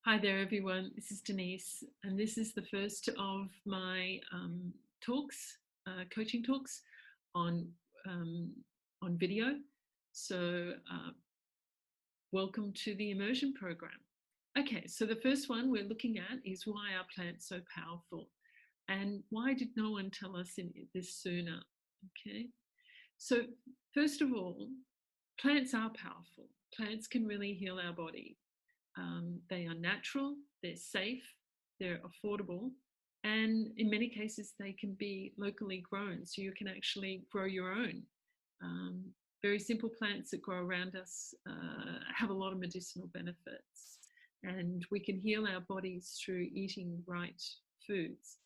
Hi there, everyone. This is Denise, and this is the first of my talks, coaching talks on on video. So, welcome to the immersion program. Okay, so the first one we're looking at is why are plants so powerful, and why did no one tell us this sooner? Okay, so first of all, plants are powerful. Plants can really heal our body. They are natural, they're safe, they're affordable, and in many cases they can be locally grown, so you can actually grow your own. Very simple plants that grow around us have a lot of medicinal benefits, and we can heal our bodies through eating right foods.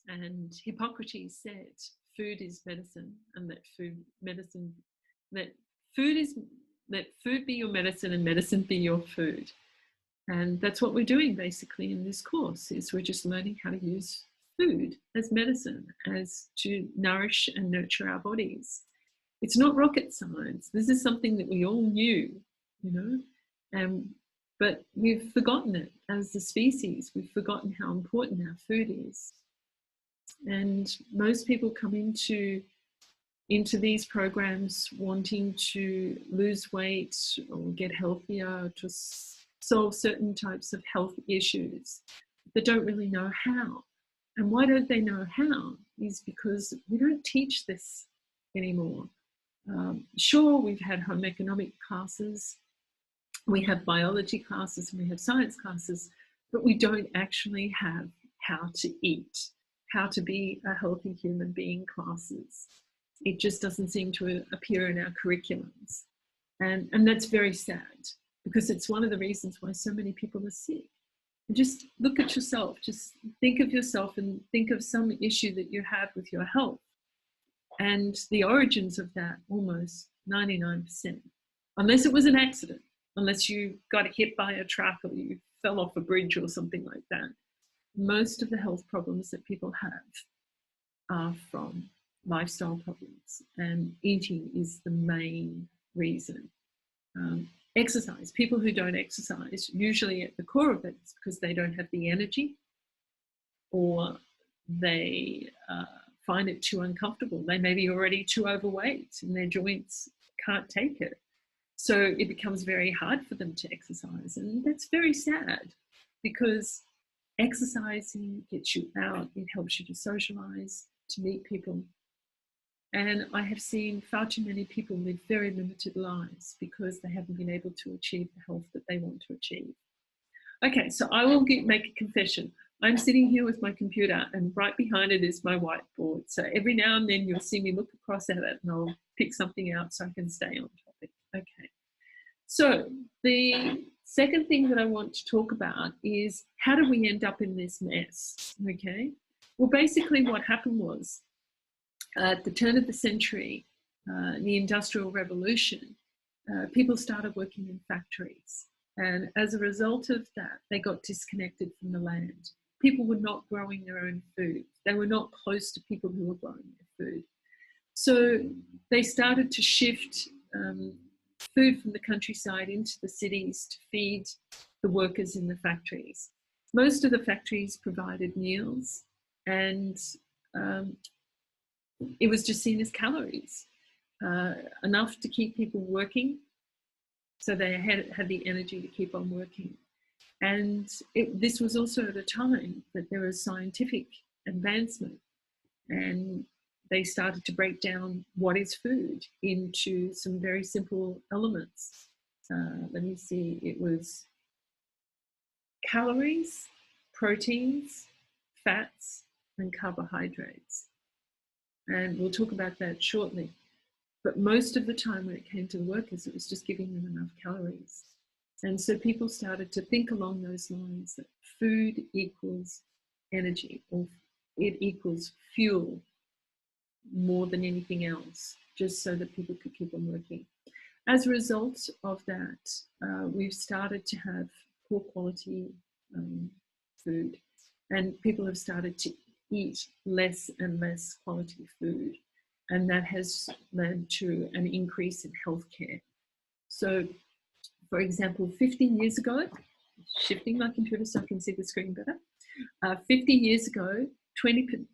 And Hippocrates said, "Food is medicine, and let food be your medicine, and medicine be your food." And that's what we're doing basically in this course, is we're just learning how to use food as medicine, as to nourish and nurture our bodies. It's not rocket science. This is something that we all knew, but we've forgotten it as a species. We've forgotten how important our food is. And most people come into these programs wanting to lose weight or get healthier, to solve certain types of health issues, that don't really know how. And why don't they know how? Is because we don't teach this anymore. Sure, we've had home economic classes, we have biology classes, and we have science classes, but we don't actually have how to eat, how to be a healthy human being classes. It just doesn't seem to appear in our curriculums. And that's very sad, because it's one of the reasons why so many people are sick. And just look at yourself, just think of yourself and think of some issue that you have with your health. And the origins of that, almost 99%, unless it was an accident, unless you got hit by a truck or you fell off a bridge or something like that, most of the health problems that people have are from lifestyle problems, and eating is the main reason. Exercise. People who don't exercise, usually at the core of it, it's because they don't have the energy, or they find it too uncomfortable. They may be already too overweight and their joints can't take it. So it becomes very hard for them to exercise. And that's very sad, because exercising gets you out, it helps you to socialize, to meet people. And I have seen far too many people live very limited lives because they haven't been able to achieve the health that they want to achieve. Okay, so I will make a confession. I'm sitting here with my computer, and right behind it is my whiteboard. So every now and then you'll see me look across at it, and I'll pick something out so I can stay on topic. Okay. So the second thing that I want to talk about is, how did we end up in this mess? Okay. Well, basically what happened was, at the turn of the century, the Industrial Revolution, people started working in factories. And as a result of that, they got disconnected from the land. People were not growing their own food. They were not close to people who were growing their food. So they started to shift food from the countryside into the cities to feed the workers in the factories. Most of the factories provided meals, and it was just seen as calories, enough to keep people working, so they had the energy to keep on working. And this was also at a time that there was scientific advancement, and they started to break down what is food into some very simple elements. Let me see, it was calories, proteins, fats, and carbohydrates. And we'll talk about that shortly. But most of the time when it came to the workers, it was just giving them enough calories. And so people started to think along those lines, that food equals energy, or it equals fuel more than anything else, just so that people could keep on working. As a result of that, we've started to have poor quality food, and people have started to eat less and less quality food, and that has led to an increase in healthcare. So, for example, 15 years ago, shifting my computer so I can see the screen better. 50 years ago, 22%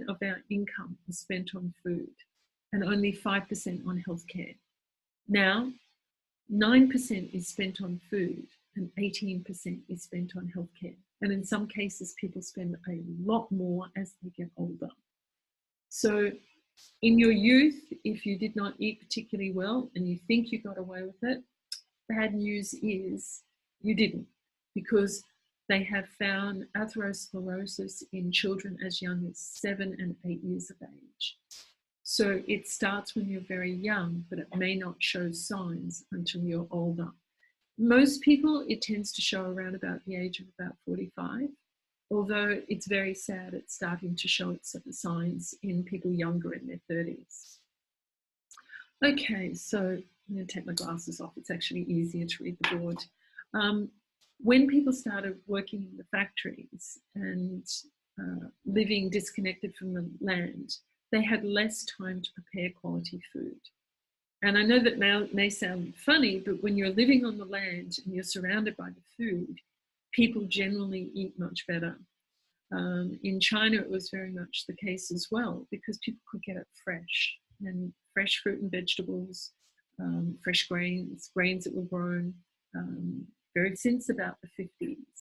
of our income was spent on food and only 5% on healthcare. Now, 9% is spent on food and 18% is spent on healthcare. And in some cases, people spend a lot more as they get older. So in your youth, if you did not eat particularly well and you think you got away with it, bad news is you didn't, because they have found atherosclerosis in children as young as 7 and 8 years of age. So it starts when you're very young, but it may not show signs until you're older. Most people, it tends to show around about the age of about 45, although it's very sad it's starting to show its signs in people younger in their 30s. Okay, so I'm going to take my glasses off. It's actually easier to read the board. When people started working in the factories and living disconnected from the land, they had less time to prepare quality food. And I know that may sound funny, but when you're living on the land and you're surrounded by the food, people generally eat much better. In China, it was very much the case as well, because people could get it fresh, and fresh fruit and vegetables, fresh grains that were grown very since about the 50s.